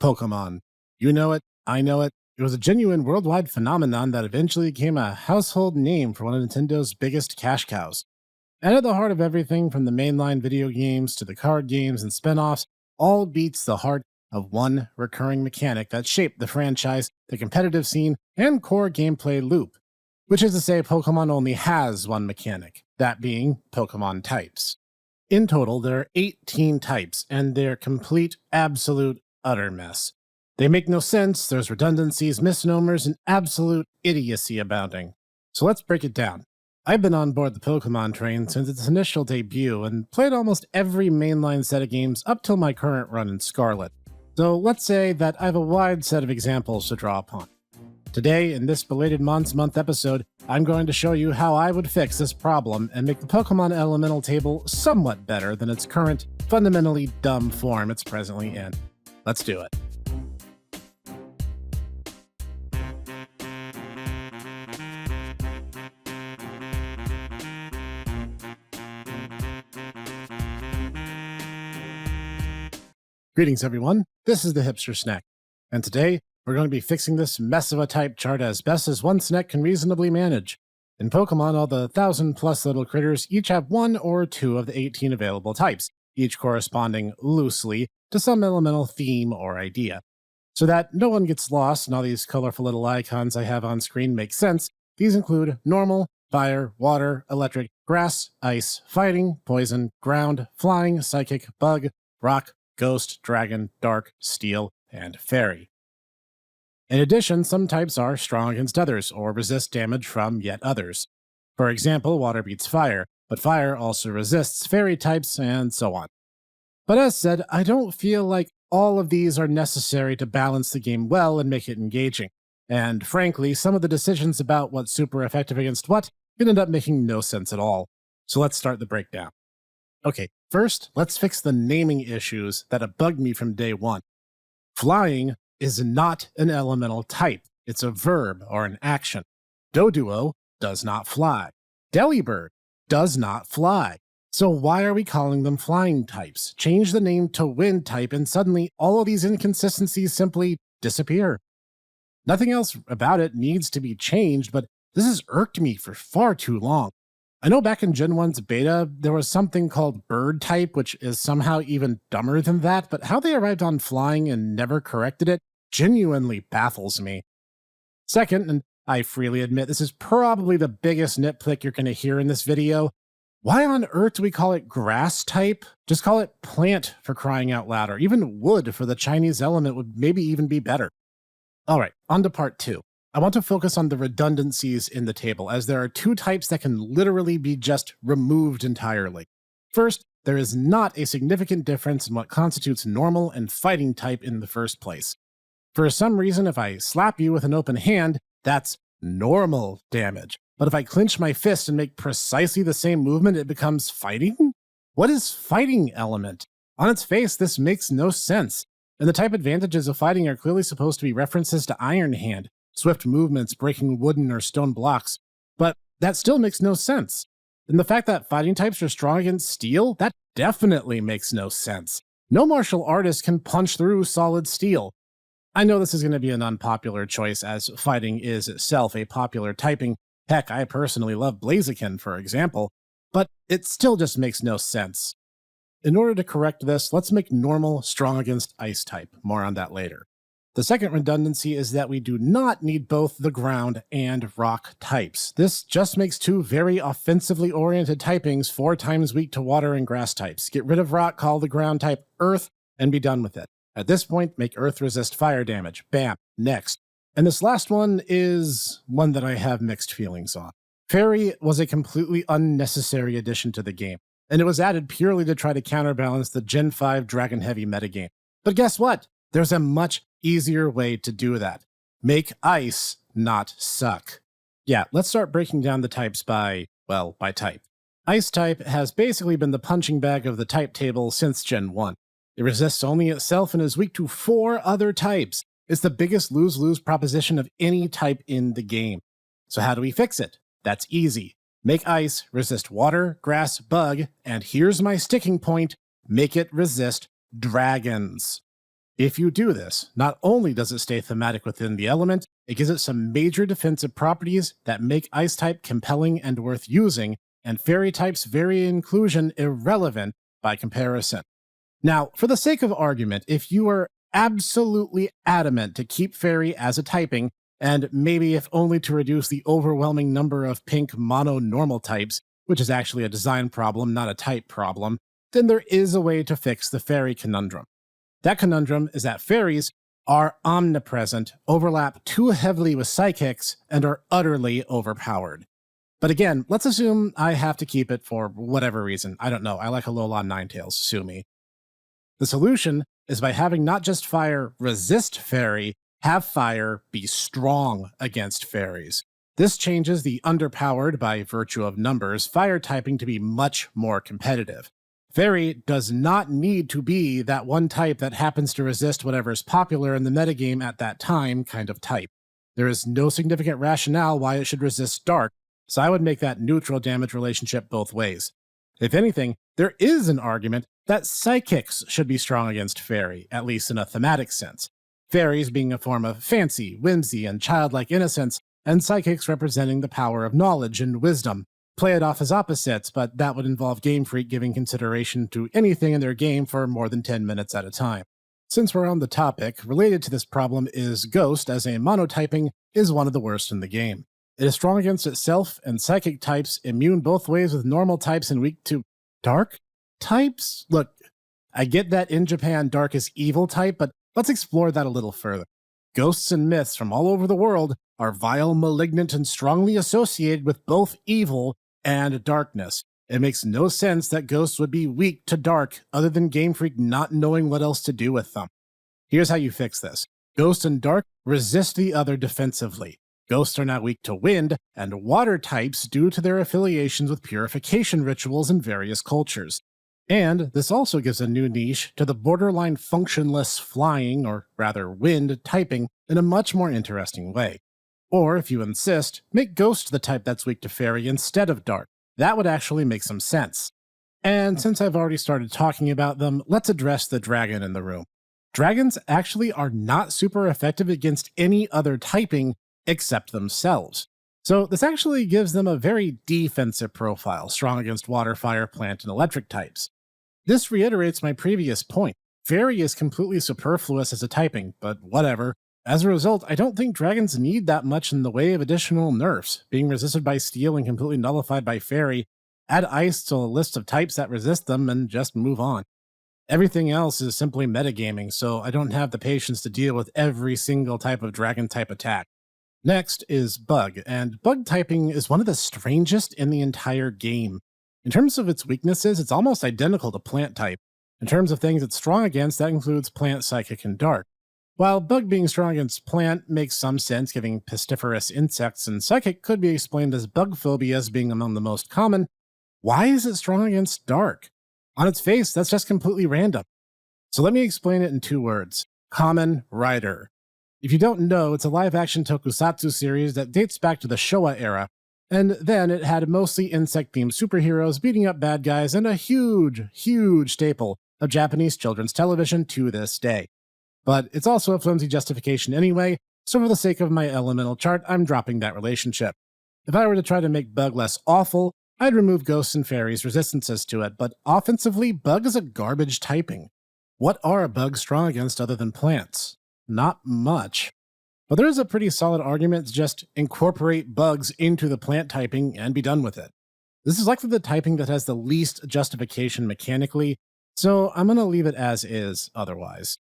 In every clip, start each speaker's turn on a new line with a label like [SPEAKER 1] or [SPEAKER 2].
[SPEAKER 1] Pokemon. You know it, I know it. It was a genuine worldwide phenomenon that eventually became a household name for one of Nintendo's biggest cash cows. And at the heart of everything from the mainline video games to the card games and spin offs, all beats the heart of one recurring mechanic that shaped the franchise, the competitive scene, and core gameplay loop. Which is to say, Pokemon only has one mechanic, that being Pokemon types. In total, there are 18 types, and they're complete, absolute, utter mess. They make no sense, there's redundancies, misnomers, and absolute idiocy abounding. So let's break it down. I've been on board the Pokemon train since its initial debut and played almost every mainline set of games up till my current run in Scarlet. So let's say that I have a wide set of examples to draw upon. Today, in this belated Month episode, I'm going to show you how I would fix this problem and make the Pokemon Elemental table somewhat better than its current, fundamentally dumb form it's presently in. Let's do it. Greetings everyone, this is the Hipster Snek, and today we're going to be fixing this mess of a type chart as best as one Snek can reasonably manage. In Pokemon, all the 1,000+ little critters each have one or two of the 18 available types, each corresponding loosely to some elemental theme or idea. So that no one gets lost and all these colorful little icons I have on screen make sense, these include normal, fire, water, electric, grass, ice, fighting, poison, ground, flying, psychic, bug, rock, ghost, dragon, dark, steel, and fairy. In addition, some types are strong against others, or resist damage from yet others. For example, water beats fire, but fire also resists fairy types, and so on. But as said, I don't feel like all of these are necessary to balance the game well and make it engaging. And frankly, some of the decisions about what's super effective against what can end up making no sense at all. So let's start the breakdown. Okay, first, let's fix the naming issues that have bugged me from day one. Flying is not an elemental type. It's a verb or an action. Doduo does not fly. Delibird does not fly. So why are we calling them flying types? Change the name to wind type and suddenly all of these inconsistencies simply disappear. Nothing else about it needs to be changed, but this has irked me for far too long. I know back in Gen 1's beta, there was something called bird type, which is somehow even dumber than that, but how they arrived on flying and never corrected it genuinely baffles me. Second, and I freely admit this is probably the biggest nitpick you're going to hear in this video, why on earth do we call it grass type? Just call it plant for crying out loud, or even wood for the Chinese element would maybe even be better. Alright, on to part 2. I want to focus on the redundancies in the table, as there are two types that can literally be just removed entirely. First, there is not a significant difference in what constitutes normal and fighting type in the first place. For some reason, if I slap you with an open hand, that's normal damage. But if I clench my fist and make precisely the same movement, it becomes fighting? What is fighting element? On its face, this makes no sense. And the type advantages of fighting are clearly supposed to be references to Iron Hand, swift movements, breaking wooden or stone blocks, but that still makes no sense. And the fact that fighting types are strong against steel, that definitely makes no sense. No martial artist can punch through solid steel. I know this is going to be an unpopular choice, as fighting is itself a popular typing. Heck, I personally love Blaziken, for example, but it still just makes no sense. In order to correct this, let's make normal strong against ice type. More on that later. The second redundancy is that we do not need both the ground and rock types. This just makes two very offensively oriented typings 4 times weak to water and grass types. Get rid of rock, call the ground type earth, and be done with it. At this point, make earth resist fire damage. Bam. Next. And this last one is one that I have mixed feelings on. Fairy was a completely unnecessary addition to the game, and it was added purely to try to counterbalance the Gen 5 Dragon Heavy metagame. But guess what? There's a much easier way to do that. Make ice not suck. Yeah, let's start breaking down the types by type. Ice type has basically been the punching bag of the type table since Gen 1. It resists only itself and is weak to 4 other types. It's the biggest lose-lose proposition of any type in the game. So how do we fix it? That's easy. Make ice resist water, grass, bug, and here's my sticking point, make it resist dragons. If you do this, not only does it stay thematic within the element, it gives it some major defensive properties that make Ice type compelling and worth using, and Fairy type's very inclusion irrelevant by comparison. Now, for the sake of argument, if you are absolutely adamant to keep Fairy as a typing, and maybe if only to reduce the overwhelming number of pink mono-normal types, which is actually a design problem, not a type problem, then there is a way to fix the Fairy conundrum. That conundrum is that Fairies are omnipresent, overlap too heavily with psychics, and are utterly overpowered. But again, let's assume I have to keep it for whatever reason. I don't know, I like Alolan Ninetales, sue me. The solution is by having not just Fire resist Fairy, have Fire be strong against Fairies. This changes the underpowered, by virtue of numbers, Fire typing to be much more competitive. Fairy does not need to be that one type that happens to resist whatever is popular in the metagame at that time kind of type. There is no significant rationale why it should resist Dark, so I would make that neutral damage relationship both ways. If anything, there is an argument that Psychics should be strong against Fairy, at least in a thematic sense. Fairies being a form of fancy, whimsy, and childlike innocence, and Psychics representing the power of knowledge and wisdom. Play it off as opposites, but that would involve Game Freak giving consideration to anything in their game for more than 10 minutes at a time. Since we're on the topic, related to this problem is Ghost, as a monotyping, is one of the worst in the game. It is strong against itself and psychic types, immune both ways with normal types and weak to dark types? Look, I get that in Japan dark is evil type, but let's explore that a little further. Ghosts and myths from all over the world are vile, malignant, and strongly associated with both evil and darkness. It makes no sense that ghosts would be weak to dark, other than Game Freak not knowing what else to do with them. Here's how you fix this. Ghost and dark resist the other defensively. Ghosts are not weak to wind and water types due to their affiliations with purification rituals in various cultures. And this also gives a new niche to the borderline functionless flying, or rather wind, typing in a much more interesting way. Or, if you insist, make Ghost the type that's weak to Fairy instead of Dark. That would actually make some sense. And since I've already started talking about them, let's address the dragon in the room. Dragons actually are not super effective against any other typing except themselves. So this actually gives them a very defensive profile, strong against water, fire, plant, and electric types. This reiterates my previous point. Fairy is completely superfluous as a typing, but whatever. As a result, I don't think dragons need that much in the way of additional nerfs. Being resisted by steel and completely nullified by Fairy, add ice to a list of types that resist them, and just move on. Everything else is simply metagaming, so I don't have the patience to deal with every single type of dragon-type attack. Next is Bug, and Bug typing is one of the strangest in the entire game. In terms of its weaknesses, it's almost identical to Plant type. In terms of things it's strong against, that includes Plant, Psychic, and Dark. While Bug being strong against Plant makes some sense, given pestiferous insects, and Psychic could be explained as bug phobias being among the most common, why is it strong against Dark? On its face, that's just completely random. So let me explain it in 2 words. Kamen Rider. If you don't know, it's a live-action tokusatsu series that dates back to the Showa era, and then it had mostly insect-themed superheroes beating up bad guys, and a huge, huge staple of Japanese children's television to this day. But it's also a flimsy justification anyway, so for the sake of my elemental chart, I'm dropping that relationship. If I were to try to make Bug less awful, I'd remove Ghosts and Fairies' resistances to it, but offensively, Bug is a garbage typing. What are bugs strong against other than plants? Not much. But there is a pretty solid argument to just incorporate bugs into the plant typing and be done with it. This is likely the typing that has the least justification mechanically, so I'm going to leave it as is otherwise.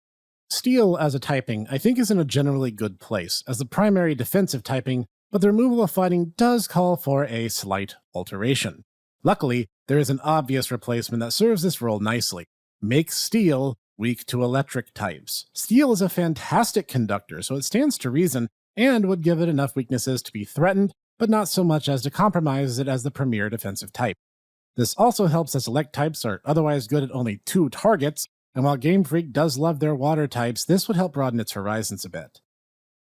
[SPEAKER 1] Steel as a typing I think is in a generally good place as the primary defensive typing, but the removal of fighting does call for a slight alteration. Luckily, there is an obvious replacement that serves this role nicely. Make Steel weak to electric types. Steel is a fantastic conductor, so it stands to reason, and would give it enough weaknesses to be threatened, but not so much as to compromise it as the premier defensive type. This also helps as elect types are otherwise good at only 2 targets, and while Game Freak does love their water types, this would help broaden its horizons a bit.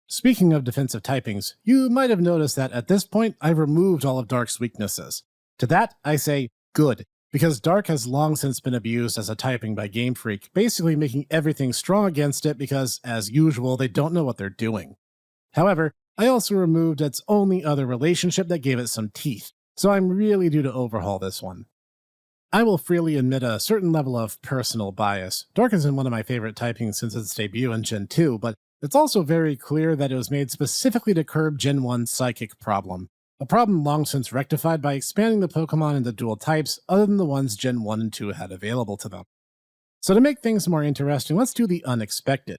[SPEAKER 1] Speaking of defensive typings, you might have noticed that at this point I've removed all of Dark's weaknesses. To that, I say, good. because Dark has long since been abused as a typing by Game Freak, basically making everything strong against it because, as usual, they don't know what they're doing. However, I also removed its only other relationship that gave it some teeth, so I'm really due to overhaul this one. I will freely admit a certain level of personal bias. Dark has been one of my favorite typing since its debut in Gen 2, but it's also very clear that it was made specifically to curb Gen 1's psychic problem. A problem long since rectified by expanding the Pokemon into dual types other than the ones Gen 1 and 2 had available to them. So to make things more interesting, let's do the unexpected.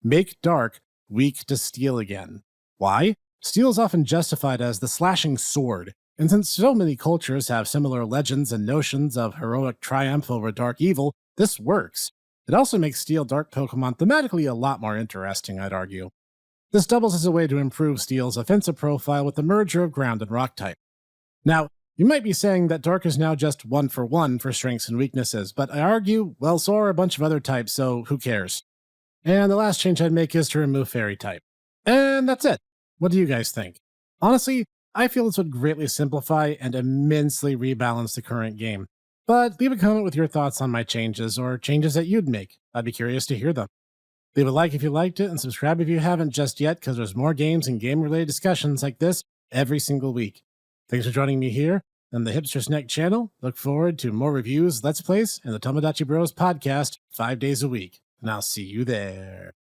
[SPEAKER 1] Make Dark weak to Steel again. Why? Steel is often justified as the slashing sword, and since so many cultures have similar legends and notions of heroic triumph over dark evil, this works. It also makes Steel Dark Pokemon thematically a lot more interesting, I'd argue. This doubles as a way to improve Steel's offensive profile with the merger of Ground and Rock type. Now, you might be saying that Dark is now just 1-for-1 for strengths and weaknesses, but I argue, well, so are a bunch of other types, so who cares? And the last change I'd make is to remove Fairy type. And that's it. What do you guys think? Honestly, I feel this would greatly simplify and immensely rebalance the current game. But leave a comment with your thoughts on my changes, or changes that you'd make. I'd be curious to hear them. Leave a like if you liked it, and subscribe if you haven't just yet, because there's more games and game-related discussions like this every single week. Thanks for joining me here on the Hipster Snek channel. Look forward to more reviews, Let's Plays, and the Tomodachi Bros podcast 5 days a week. And I'll see you there.